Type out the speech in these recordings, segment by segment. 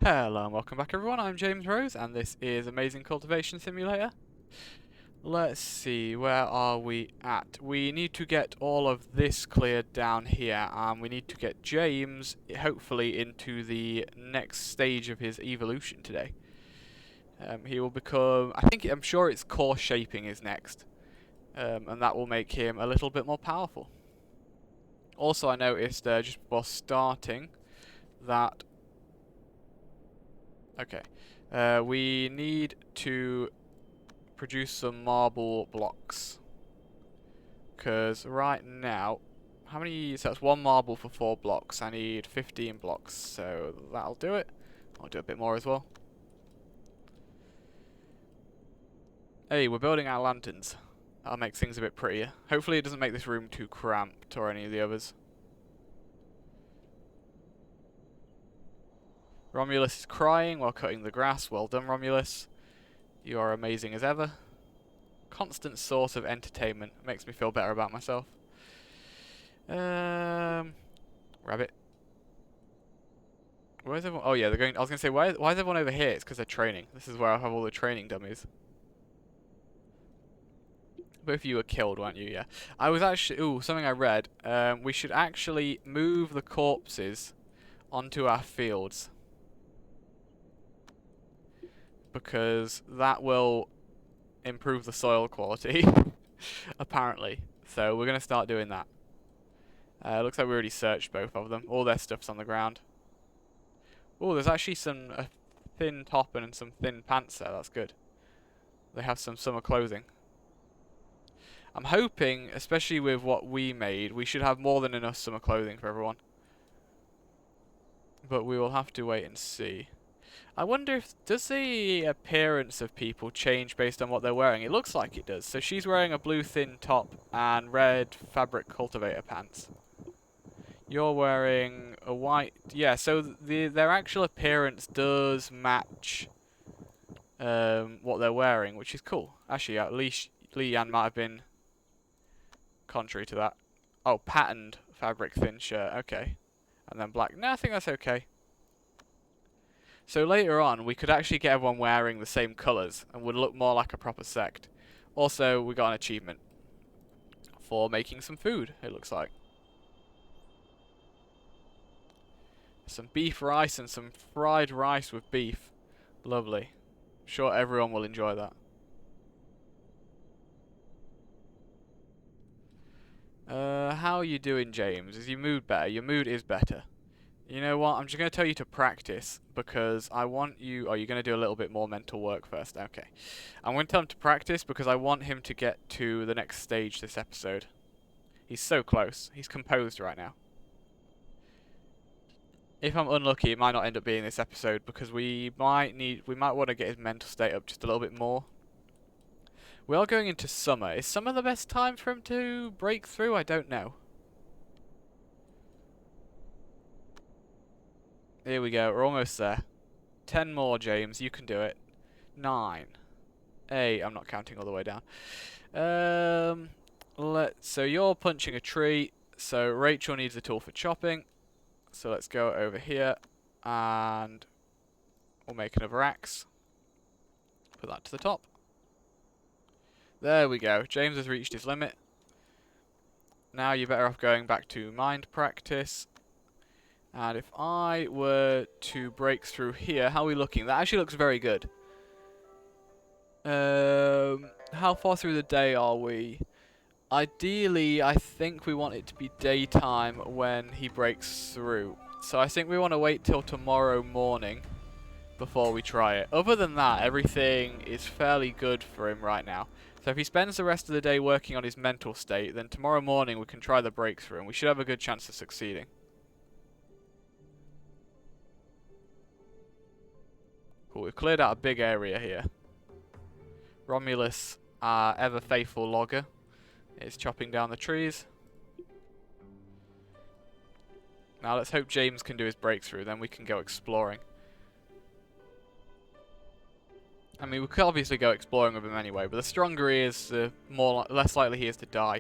Hello and welcome back everyone, I'm James Rose and this is Amazing Cultivation Simulator. Let's see, where are we at? We need to get all of this cleared down here and we need to get James, hopefully, into the next stage of his evolution today. He will become, I'm sure it's core shaping is next, and that will make him a little bit more powerful. Also I noticed just before starting that we need to produce some marble blocks. Because right now, how many? So that's one marble for 4 blocks. I need 15 blocks, so that'll do it. I'll do a bit more as well. Hey, we're building our lanterns. That'll make things a bit prettier. Hopefully it doesn't make this room too cramped or any of the others. Romulus is crying while cutting the grass. Well done, Romulus. You are amazing as ever. Constant source of entertainment. Makes me feel better about myself. Rabbit. Where's everyone? Oh yeah, they're going. I was gonna say, why is everyone over here? It's because they're training. This is where I have all the training dummies. Both of you were killed, weren't you? Yeah. I was actually. Ooh, something I read. We should actually move the corpses onto our fields, because that will improve the soil quality, apparently. So we're going to start doing that. Looks like we already searched both of them. All their stuff's on the ground. Oh, there's actually some thin top and some thin pants there. That's good. They have some summer clothing. I'm hoping, especially with what we made, we should have more than enough summer clothing for everyone. But we will have to wait and see. I wonder if, does the appearance of people change based on what they're wearing? It looks like it does. So she's wearing a blue thin top and red fabric cultivator pants. You're wearing a white, yeah, so their actual appearance does match what they're wearing, which is cool. Actually, at least Leanne might have been contrary to that. Oh, patterned fabric thin shirt, okay. And then black, no, I think that's okay. So later on, we could actually get everyone wearing the same colours and would look more like a proper sect. Also, we got an achievement for making some food, it looks like. Some beef rice and some fried rice with beef. Lovely. I'm sure everyone will enjoy that. How are you doing, James? Is your mood better? Your mood is better. You know what? I'm just going to tell you to practice because I want you... Oh, you're going to do a little bit more mental work first. Okay. I'm going to tell him to practice because I want him to get to the next stage this episode. He's so close. He's composed right now. If I'm unlucky, it might not end up being this episode because we might want to get his mental state up just a little bit more. We are going into summer. Is summer the best time for him to break through? I don't know. Here we go. We're almost there. 10 more, James. You can do it. 9. 8. I'm not counting all the way down. So you're punching a tree. So Rachel needs a tool for chopping. So let's go over here and we'll make another axe. Put that to the top. There we go. James has reached his limit. Now you're better off going back to mind practice. And if I were to break through here, how are we looking? That actually looks very good. How far through the day are we? Ideally, I think we want it to be daytime when he breaks through. So I think we want to wait till tomorrow morning before we try it. Other than that, everything is fairly good for him right now. So if he spends the rest of the day working on his mental state, then tomorrow morning we can try the breakthrough and we should have a good chance of succeeding. Cool, we've cleared out a big area here. Romulus, our ever faithful logger, is chopping down the trees. Now let's hope James can do his breakthrough, then we can go exploring. I mean, we could obviously go exploring with him anyway, but the stronger he is, the less likely he is to die.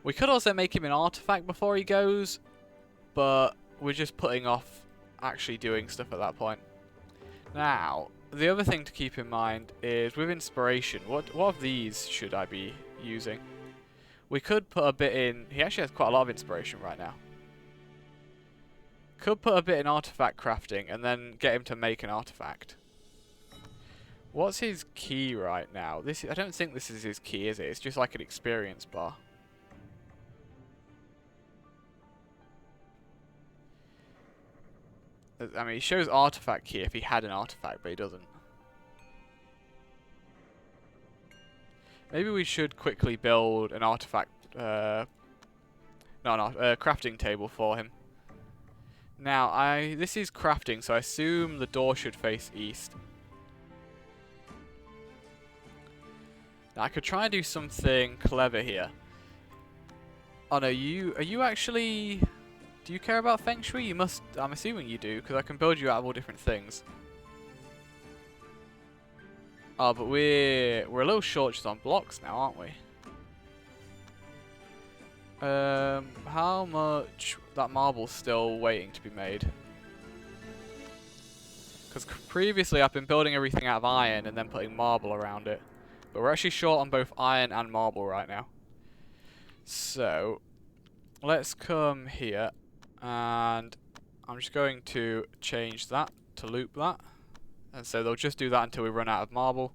We could also make him an artifact before he goes, but we're just putting off actually doing stuff at that point. Now, the other thing to keep in mind is with inspiration, what of these should I be using? We could put a bit in... He actually has quite a lot of inspiration right now. Could put a bit in artifact crafting and then get him to make an artifact. What's his key right now? I don't think this is his key, is it? It's just like an experience bar. I mean, he shows artifact key if he had an artifact, but he doesn't. Maybe we should quickly build an artifact, crafting table for him. Now, this is crafting, so I assume the door should face east. Now, I could try and do something clever here. Oh no, are you actually... Do you care about Feng Shui? You must... I'm assuming you do, because I can build you out of all different things. Oh, but we're a little short just on blocks now, aren't we? How much... That marble's still waiting to be made. Because previously I've been building everything out of iron and then putting marble around it. But we're actually short on both iron and marble right now. So, let's come here. And I'm just going to change that to loop that. And so they'll just do that until we run out of marble.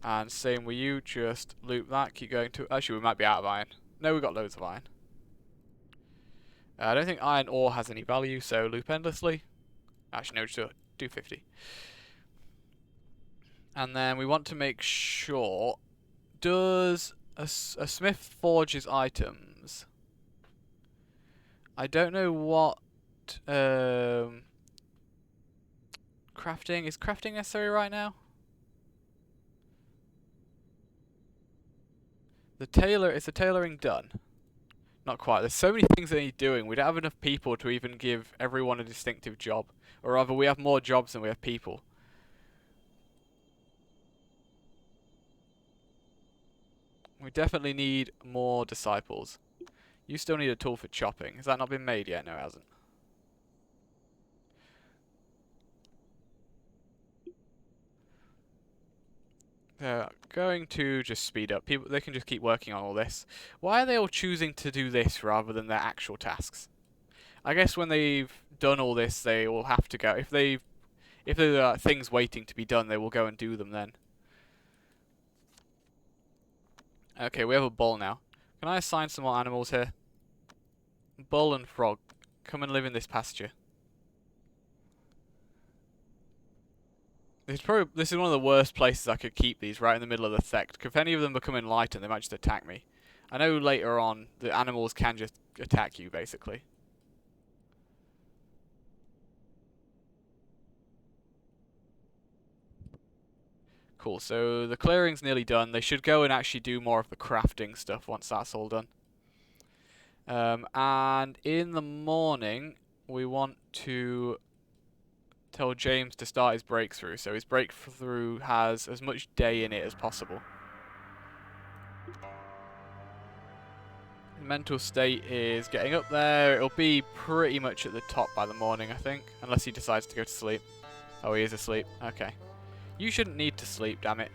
And same with you, just loop that, keep going to... Actually, we might be out of iron. No, we've got loads of iron. I don't think iron ore has any value, so loop endlessly. Actually, no, just do 50. And then we want to make sure... Does a smith forge his items? I don't know what... crafting... Is crafting necessary right now? The tailor... Is the tailoring done? Not quite. There's so many things that he's doing. We don't have enough people to even give everyone a distinctive job. Or rather, we have more jobs than we have people. We definitely need more disciples. You still need a tool for chopping. Has that not been made yet? No, it hasn't. They're going to just speed up. People, they can just keep working on all this. Why are they all choosing to do this rather than their actual tasks? I guess when they've done all this, they will have to go. If there are things waiting to be done, they will go and do them then. Okay, we have a bull now. Can I assign some more animals here? Bull and frog, come and live in this pasture. This is one of the worst places I could keep these, right in the middle of the Sect. If any of them become enlightened, they might just attack me. I know later on, the animals can just attack you, basically. Cool, so the clearing's nearly done. They should go and actually do more of the crafting stuff once that's all done. And in the morning, we want to tell James to start his breakthrough. So his breakthrough has as much day in it as possible. His mental state is getting up there. It'll be pretty much at the top by the morning, I think. Unless he decides to go to sleep. Oh, he is asleep. Okay. You shouldn't need to sleep, damn it.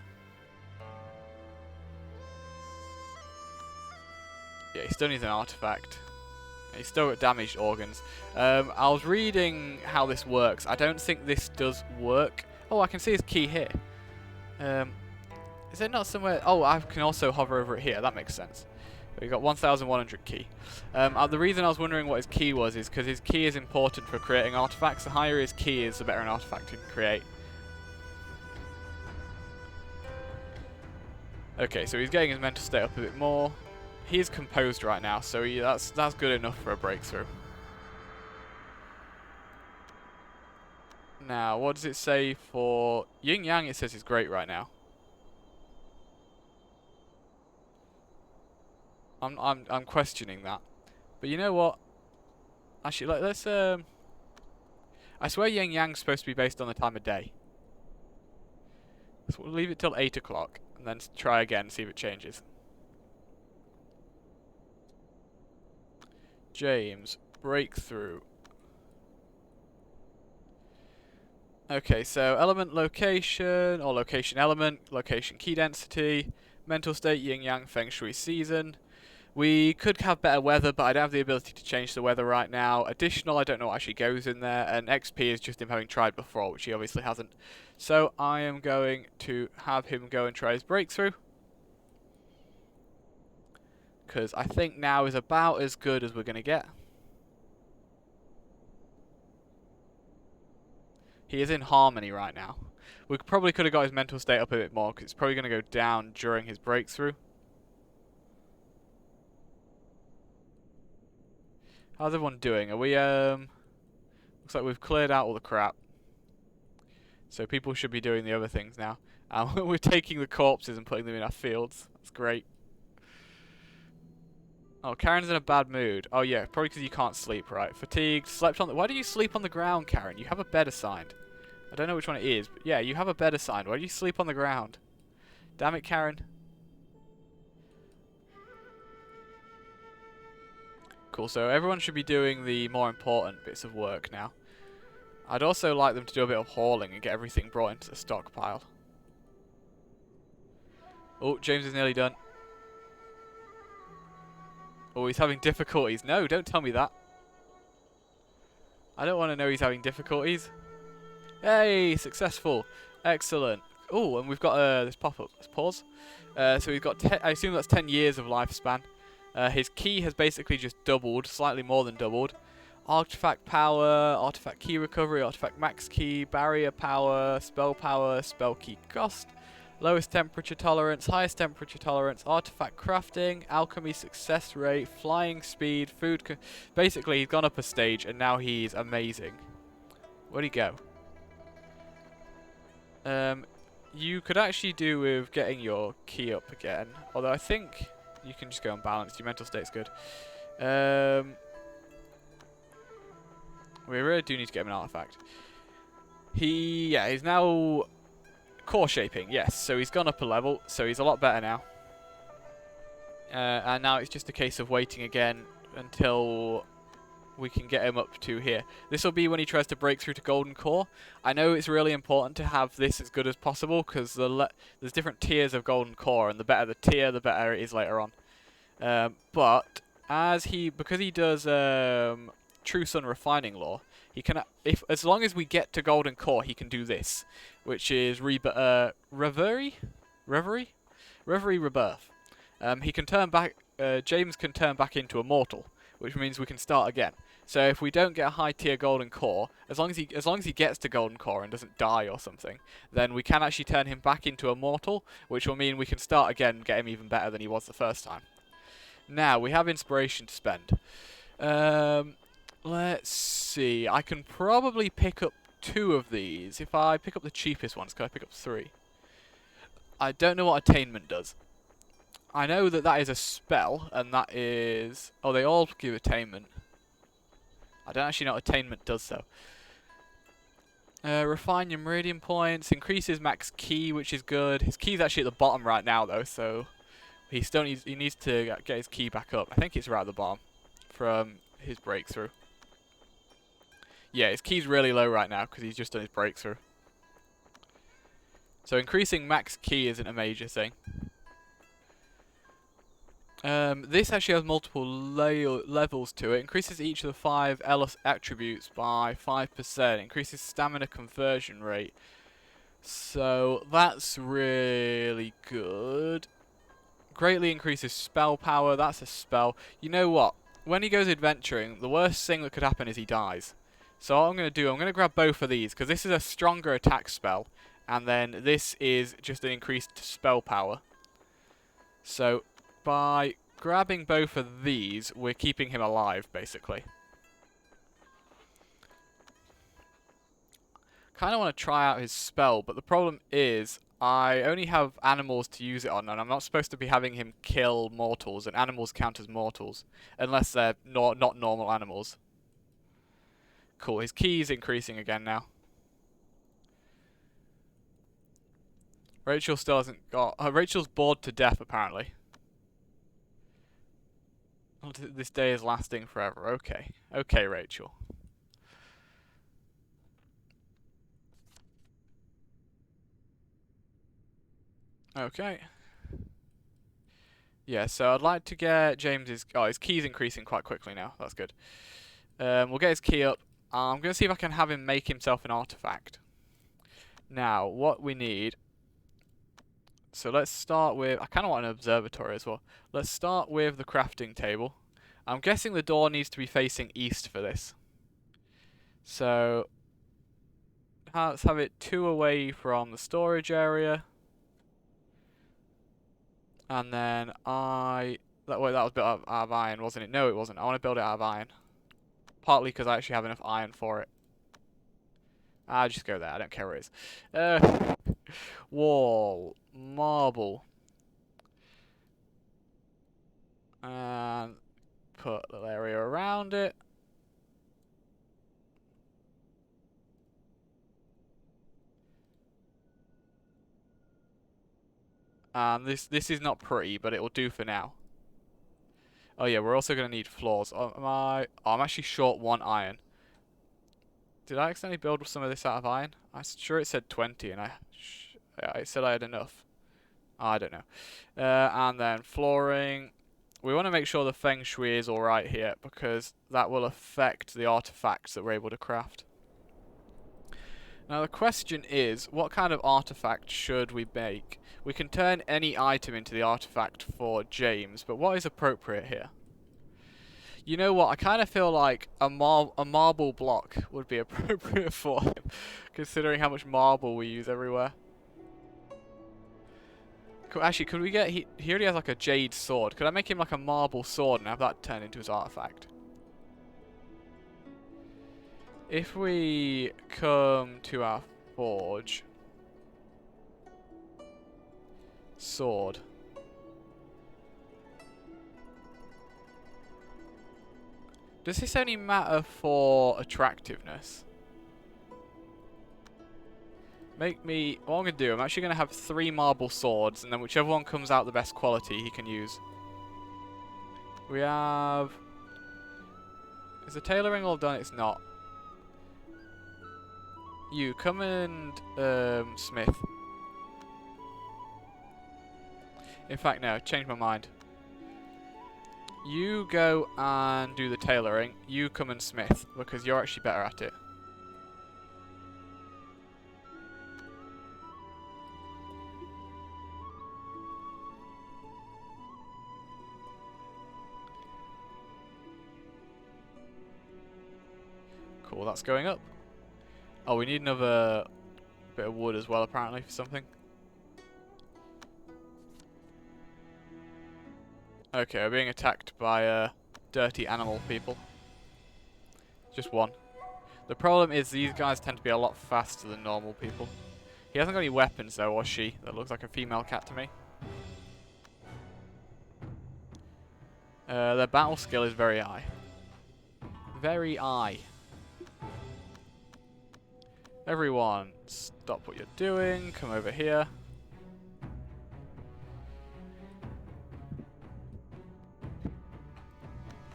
Yeah, he still needs an artifact. He's still got damaged organs. I was reading how this works. I don't think this does work. Oh, I can see his key here. Is it not somewhere... Oh, I can also hover over it here. That makes sense. We got 1,100 key. The reason I was wondering what his key was is because his key is important for creating artifacts. The higher his key is, the better an artifact he can create. Okay, so he's getting his mental state up a bit more. He is composed right now, so that's good enough for a breakthrough. Now, what does it say for Yin Yang? It says it's great right now. I'm questioning that, but you know what? Actually, let's I swear Yin Yang's supposed to be based on the time of day. So we'll leave it till 8 o'clock and then try again, see if it changes. James, breakthrough. Okay, so element location, or location element, location key density, mental state, yin yang, feng shui season. We could have better weather, but I don't have the ability to change the weather right now. Additional, I don't know what actually goes in there, and XP is just him having tried before, which he obviously hasn't. So I am going to have him go and try his breakthrough, because I think now is about as good as we're going to get. He is in harmony right now. We probably could have got his mental state up a bit more, because it's probably going to go down during his breakthrough. How's everyone doing? Are we, looks like we've cleared out all the crap. So people should be doing the other things now. We're taking the corpses and putting them in our fields. That's great. Oh, Karen's in a bad mood. Oh yeah, probably because you can't sleep, right? Fatigued, slept on the... Why do you sleep on the ground, Karen? You have a bed assigned. I don't know which one it is, but yeah, you have a bed assigned. Why do you sleep on the ground? Damn it, Karen. Cool, so everyone should be doing the more important bits of work now. I'd also like them to do a bit of hauling and get everything brought into the stockpile. Oh, James is nearly done. Oh, he's having difficulties. No, don't tell me that. I don't want to know he's having difficulties. Hey, successful. Excellent. Oh, and we've got this pop-up. Let's pause. So we've got, I assume that's 10 years of lifespan. His key has basically just doubled, slightly more than doubled. Artifact power, artifact key recovery, artifact max key, barrier power, spell key cost, lowest temperature tolerance, highest temperature tolerance, artifact crafting, alchemy success rate, flying speed, food. Basically, he's gone up a stage and now he's amazing. Where'd he go? You could actually do with getting your key up again, although I think you can just go unbalanced. Your mental state's good. We really do need to get him an artifact. He's now core shaping, yes. So he's gone up a level, so he's a lot better now. And now it's just a case of waiting again until we can get him up to here. This will be when he tries to break through to golden core. I know it's really important to have this as good as possible because there's different tiers of golden core, and the better the tier, the better it is later on. But because he does True Sun refining law, he can as long as we get to golden core, he can do this, which is reverie rebirth. He can turn back. James can turn back into a mortal, which means we can start again. So if we don't get a high tier golden core, as long as he gets to golden core and doesn't die or something, then we can actually turn him back into a mortal, which will mean we can start again and get him even better than he was the first time. Now we have inspiration to spend. Let's see. I can probably pick up 2 of these. If I pick up the cheapest ones, can I pick up 3? I don't know what attainment does. I know that is a spell, and that is... Oh, they all give attainment. I don't actually know what attainment does, though. Refine your meridian points. Increases max key, which is good. His key's actually at the bottom right now, though, so... He needs to get his key back up. I think it's right at the bottom from his breakthrough. Yeah, his key's really low right now because he's just done his breakthrough. So increasing max key isn't a major thing. This actually has multiple levels to it. Increases each of the 5 attributes by 5%. Increases stamina conversion rate. So that's really good. Greatly increases spell power. That's a spell. You know what? When he goes adventuring, the worst thing that could happen is he dies. So what I'm going to do, I'm going to grab both of these, because this is a stronger attack spell, and then this is just an increased spell power. So by grabbing both of these, we're keeping him alive, basically. Kind of want to try out his spell, but the problem is I only have animals to use it on, and I'm not supposed to be having him kill mortals, and animals count as mortals, unless they're not normal animals. Cool, his key's increasing again now. Rachel still hasn't got... Rachel's bored to death, apparently. This day is lasting forever. Okay. Okay, Rachel. Okay. Yeah, so I'd like to get James's... Oh, his key's increasing quite quickly now. That's good. We'll get his key up. I'm going to see if I can have him make himself an artifact. Now, what we need... So let's start with... I kind of want an observatory as well. Let's start with the crafting table. I'm guessing the door needs to be facing east for this. So... let's have it 2 away from the storage area. And then that was built out of iron, wasn't it? No, it wasn't. I want to build it out of iron. Partly because I actually have enough iron for it. I'll just go there. I don't care where it is. Wall. Marble. And put a little area around it. And this is not pretty, but it will do for now. Oh yeah, we're also going to need floors. Oh, I'm actually short 1 iron. Did I accidentally build some of this out of iron? I'm sure it said 20, and I said I had enough. I don't know. And then flooring. We want to make sure the feng shui is alright here, because that will affect the artifacts that we're able to craft. Now the question is, what kind of artifact should we make? We can turn any item into the artifact for James, but what is appropriate here? You know what, I kind of feel like a marble block would be appropriate for him, considering how much marble we use everywhere. Actually, could we get... He already has like a jade sword. Could I make him like a marble sword and have that turn into his artifact? If we come to our forge... Sword. Does this only matter for attractiveness? Make me... What I'm going to do, I'm actually going to have 3 marble swords, and then whichever one comes out the best quality he can use. We have... Is the tailoring all done? It's not. You, come and... Smith. In fact, no, change my mind. You go and do the tailoring. You come and smith, because you're actually better at it. Cool, that's going up. Oh, we need another bit of wood as well, apparently, for something. Okay, we're being attacked by dirty animal people. Just one. The problem is these guys tend to be a lot faster than normal people. He hasn't got any weapons though, or she. That looks like a female cat to me. Their battle skill is very high. Very high. Everyone, stop what you're doing. Come over here.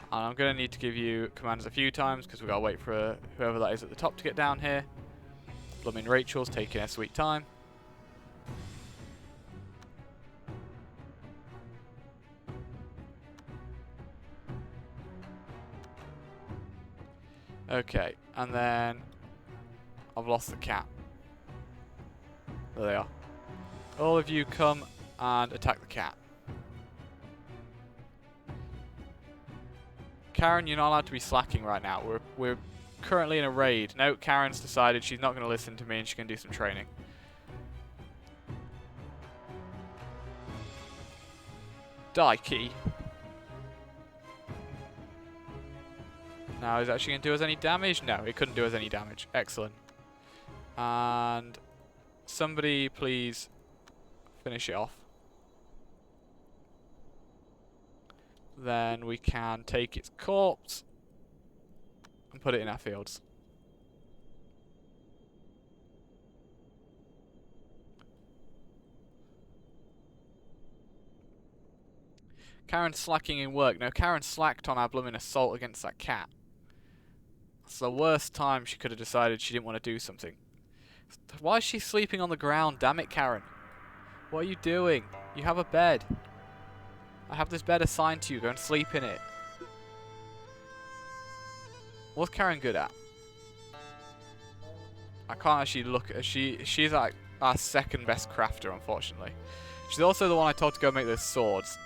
And I'm going to need to give you commands a few times because we've got to wait for whoever that is at the top to get down here. Blooming Rachel's taking her sweet time. Okay, and then I've lost the cat. There they are. All of you come and attack the cat. Karen, you're not allowed to be slacking right now. We're currently in a raid. No, Karen's decided she's not going to listen to me and she's going to do some training. Die, key. Now, is it actually going to do us any damage? No, it couldn't do us any damage. Excellent. And somebody please finish it off. Then we can take its corpse and put it in our fields. Karen's slacking in work. No, Karen slacked on our blooming assault against that cat. It's the worst time she could have decided she didn't want to do something. Why is she sleeping on the ground? Damn it, Karen. What are you doing? You have a bed. I have this bed assigned to you. Go and sleep in it. What's Karen good at? I can't actually look at she's like our second best crafter, unfortunately. She's also the one I told to go make those swords.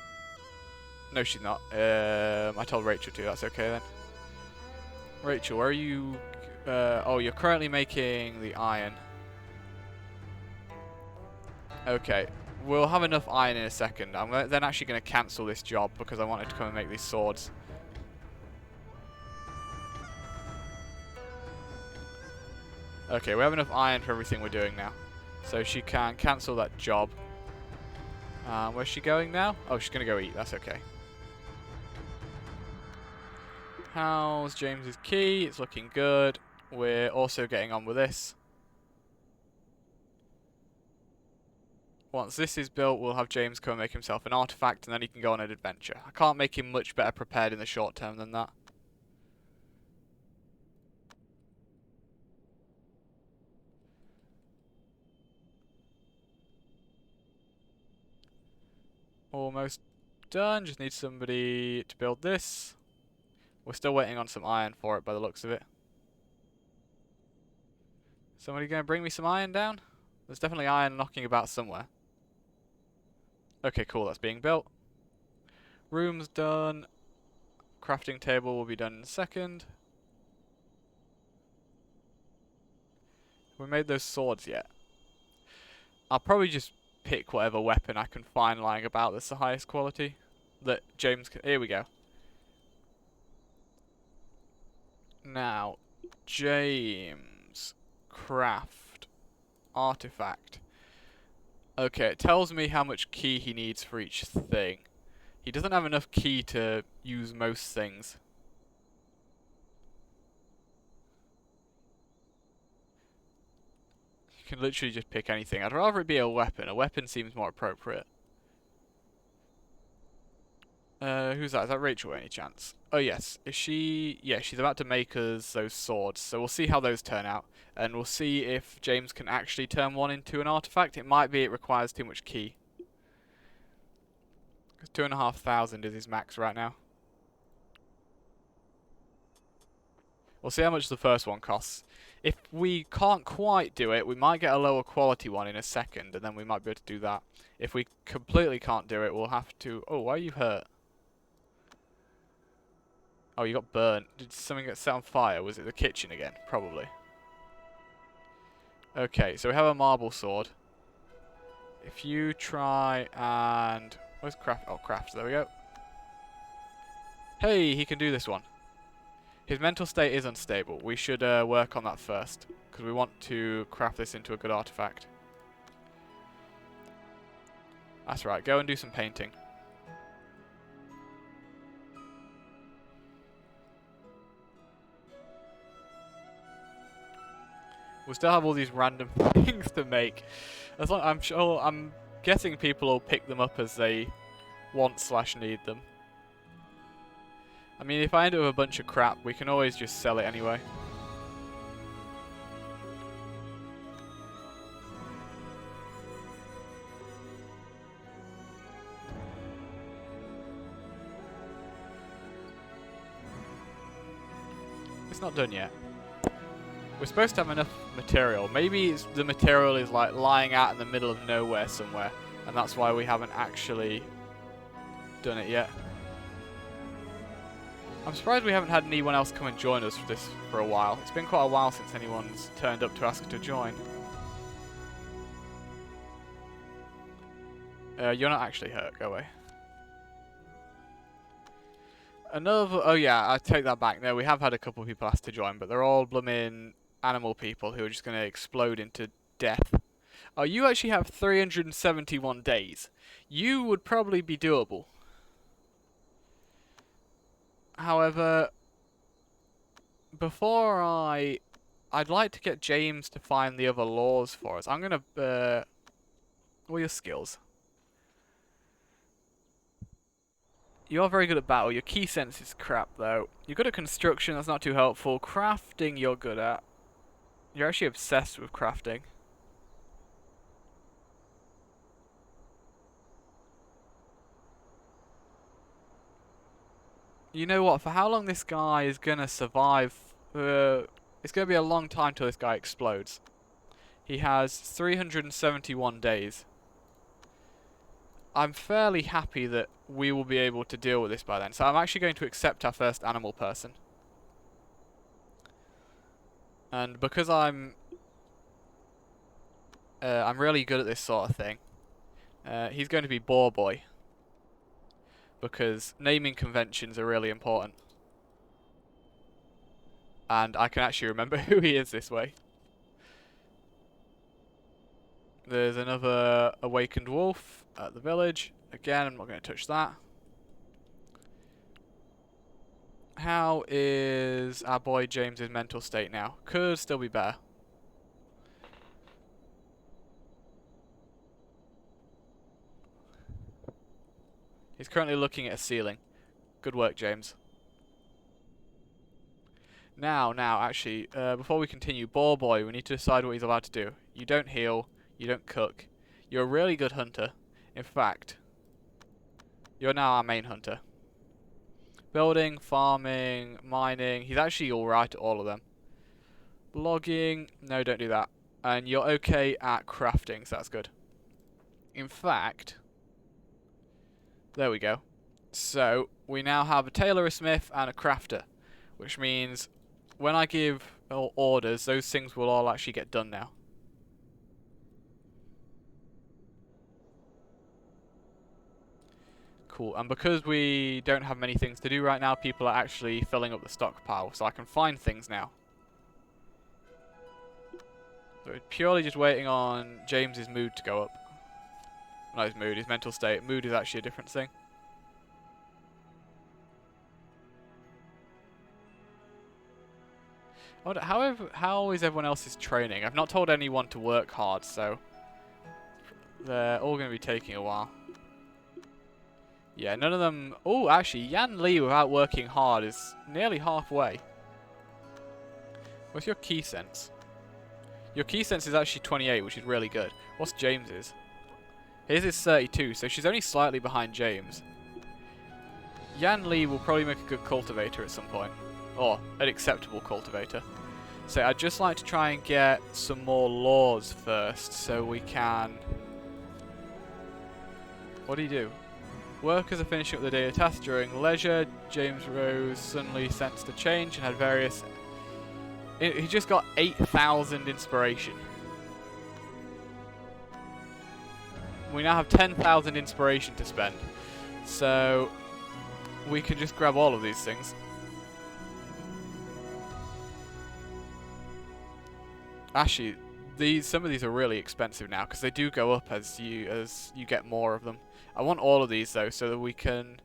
No, she's not. I told Rachel to. That's okay then. Rachel, where are you? Oh, you're currently making the iron. Okay. We'll have enough iron in a second. I'm then actually going to cancel this job because I wanted to come and make these swords. Okay, we have enough iron for everything we're doing now. So she can cancel that job. Where's she going now? Oh, she's going to go eat. That's okay. How's James's key? It's looking good. We're also getting on with this. Once this is built, we'll have James come and make himself an artifact, and then he can go on an adventure. I can't make him much better prepared in the short term than that. Almost done. Just need somebody to build this. We're still waiting on some iron for it by the looks of it. Somebody going to bring me some iron down? There's definitely iron knocking about somewhere. Okay, cool. That's being built. Room's done. Crafting table will be done in a second. Have we made those swords yet? I'll probably just pick whatever weapon I can find lying about that's the highest quality. That James can... Here we go. Now, James. Craft. Artifact. Okay, it tells me how much key he needs for each thing. He doesn't have enough key to use most things. You can literally just pick anything. I'd rather it be a weapon. A weapon seems more appropriate. Who's that? Is that Rachel by any chance? Oh yes. Is she... Yeah, she's about to make us those swords. So we'll see how those turn out. And we'll see if James can actually turn one into an artifact. It might be it requires too much key. 'Cause 2,500 is his max right now. We'll see how much the first one costs. If we can't quite do it, we might get a lower quality one in a second, and then we might be able to do that. If we completely can't do it, we'll have to... Oh, why are you hurt? Oh, you got burnt. Did something get set on fire? Was it the kitchen again? Probably. Okay, so we have a marble sword. If you try and... Where's craft? Oh, craft. There we go. Hey, he can do this one. His mental state is unstable. We should work on that first, because we want to craft this into a good artifact. That's right. Go and do some painting. We'll still have all these random things to make. As long, I'm guessing people will pick them up as they want/need them. I mean, if I end up with a bunch of crap, we can always just sell it anyway. It's not done yet. We're supposed to have enough material. Maybe the material is like lying out in the middle of nowhere somewhere, and that's why we haven't actually done it yet. I'm surprised we haven't had anyone else come and join us for this for a while. It's been quite a while since anyone's turned up to ask to join. You're not actually hurt. Go away. Another... Oh yeah, I take that back. No, we have had a couple of people ask to join, but they're all blooming animal people who are just going to explode into death. Oh, you actually have 371 days. You would probably be doable. However, before I'd like to get James to find the other laws for us. I'm going to... what are your skills? You are very good at battle. Your key sense is crap, though. You're good at construction. That's not too helpful. Crafting, you're good at. You're actually obsessed with crafting. You know what? For how long this guy is gonna survive, it's gonna be a long time till this guy explodes. He has 371 days. I'm fairly happy that we will be able to deal with this by then. So I'm actually going to accept our first animal person. And because I'm really good at this sort of thing, he's going to be Boar Boy. Because naming conventions are really important. And I can actually remember who he is this way. There's another awakened wolf at the village. Again, I'm not going to touch that. How is our boy James's mental state now? Could still be better. He's currently looking at a ceiling. Good work, James. Now, actually, before we continue, Boar Boy, we need to decide what he's allowed to do. You don't heal, you don't cook. You're a really good hunter. In fact, you're now our main hunter. Building, farming, mining. He's actually alright at all of them. Logging. No, don't do that. And you're okay at crafting, so that's good. In fact, there we go. So, we now have a tailor, a smith, and a crafter. Which means when I give orders, those things will all actually get done now. Cool. And because we don't have many things to do right now, people are actually filling up the stockpile. So I can find things now. So it's purely just waiting on James's mood to go up. Not his mood, his mental state. Mood is actually a different thing. How is everyone else's training? I've not told anyone to work hard, so they're all going to be taking a while. Yeah, none of them... Oh, actually, Yan Li without working hard is nearly halfway. What's your key sense? Your key sense is actually 28, which is really good. What's James's? His is 32, so she's only slightly behind James. Yan Li will probably make a good cultivator at some point. Or, an acceptable cultivator. So I'd just like to try and get some more laws first, so we can... What do you do? Workers are finishing up the daily tasks during leisure. James Rose suddenly sensed a change and had various... He just got 8,000 inspiration. We now have 10,000 inspiration to spend. So, we can just grab all of these things. Actually, some of these are really expensive now because they do go up as you get more of them. I want all of these though, so that we can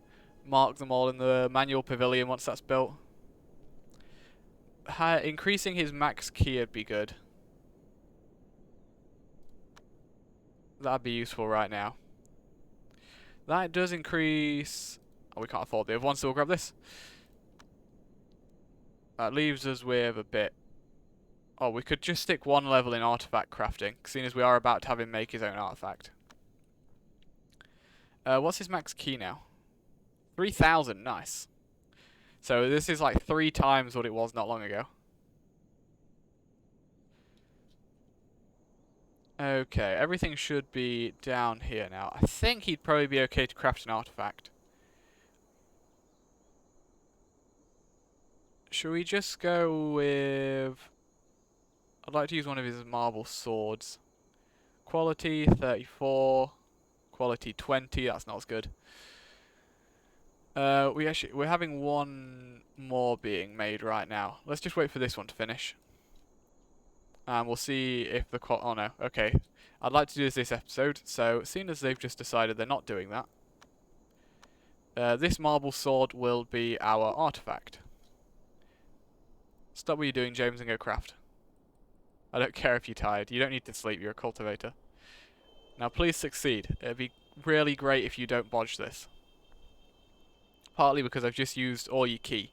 mark them all in the manual pavilion once that's built. Increasing his max key would be good. That'd be useful right now. That does increase... Oh, we can't afford the other one, so we'll grab this. That leaves us with a bit... Oh, we could just stick one level in artifact crafting, seeing as we are about to have him make his own artifact. What's his max key now? 3,000, nice. So this is like 3 times what it was not long ago. Okay, everything should be down here now. I think he'd probably be okay to craft an artifact. Should we just go with... I'd like to use one of his marble swords. Quality 34, quality 20, that's not as good. We're having one more being made right now. Let's just wait for this one to finish. And we'll see if the oh no, okay. I'd like to do this episode, so seeing as they've just decided they're not doing that, this marble sword will be our artifact. Stop what you're doing, James, and go craft. I don't care if you're tired. You don't need to sleep, you're a cultivator. Now please succeed. It'd be really great if you don't bodge this. Partly because I've just used all your key.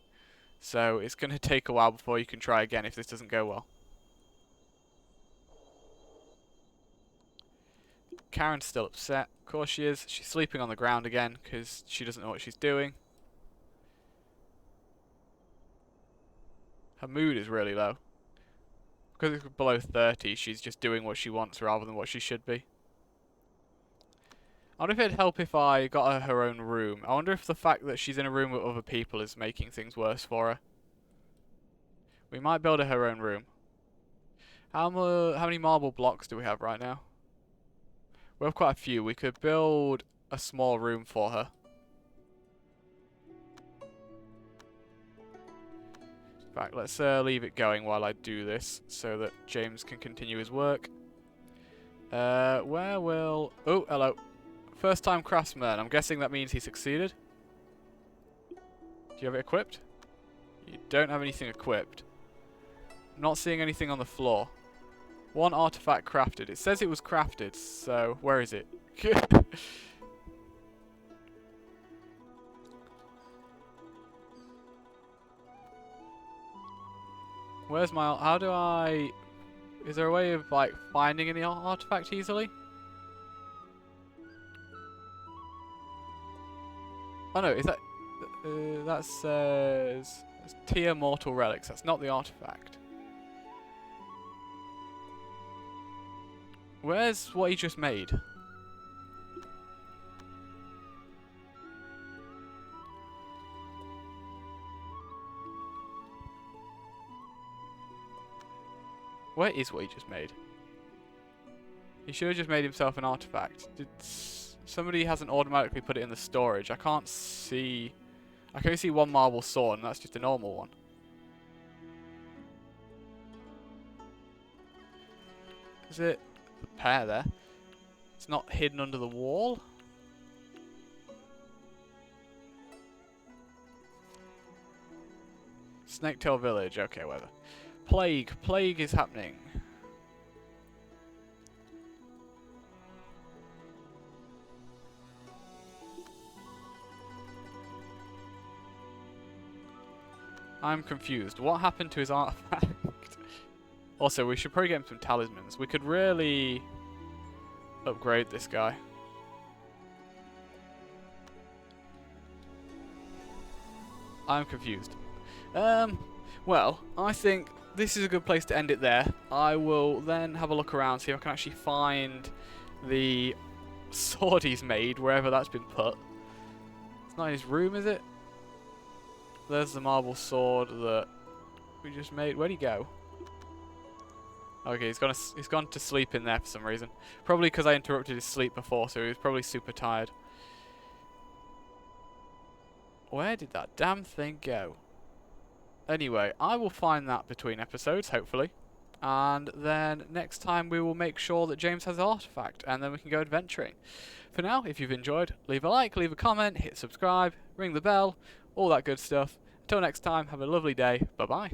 So it's going to take a while before you can try again if this doesn't go well. Karen's still upset. Of course she is. She's sleeping on the ground again because she doesn't know what she's doing. Her mood is really low. Because it's below 30, she's just doing what she wants rather than what she should be. I wonder if it'd help if I got her her own room. I wonder if the fact that she's in a room with other people is making things worse for her. We might build her her own room. How many marble blocks do we have right now? We have quite a few. We could build a small room for her. In fact, let's leave it going while I do this so that James can continue his work. Where will... Oh, hello. First time craftsman. I'm guessing that means he succeeded. Do you have it equipped? You don't have anything equipped. I'm not seeing anything on the floor. One artifact crafted. It says it was crafted, so where is it? Where's my... How do I... Is there a way of, like, finding any artifact easily? Oh no, is that... that says... Tier Mortal Relics. That's not the artifact. Where's what he just made? Where is what he just made? He should have just made himself an artifact. Somebody hasn't automatically put it in the storage. I can't see... I can only see one marble sword, and that's just a normal one. Is it a pair there? It's not hidden under the wall? Snaketail Village. Okay, whatever. Plague. Plague is happening. I'm confused. What happened to his artifact? Also, we should probably get him some talismans. We could really upgrade this guy. I'm confused. Well, I think this is a good place to end it there. I will then have a look around, see if I can actually find the sword he's made, wherever that's been put. It's not in his room, is it? There's the marble sword that we just made. Where'd he go? Okay, he's gone to sleep in there for some reason. Probably because I interrupted his sleep before, so he was probably super tired. Where did that damn thing go? Anyway, I will find that between episodes, hopefully. And then next time we will make sure that James has an artifact, and then we can go adventuring. For now, if you've enjoyed, leave a like, leave a comment, hit subscribe, ring the bell, all that good stuff. Until next time, have a lovely day. Bye-bye.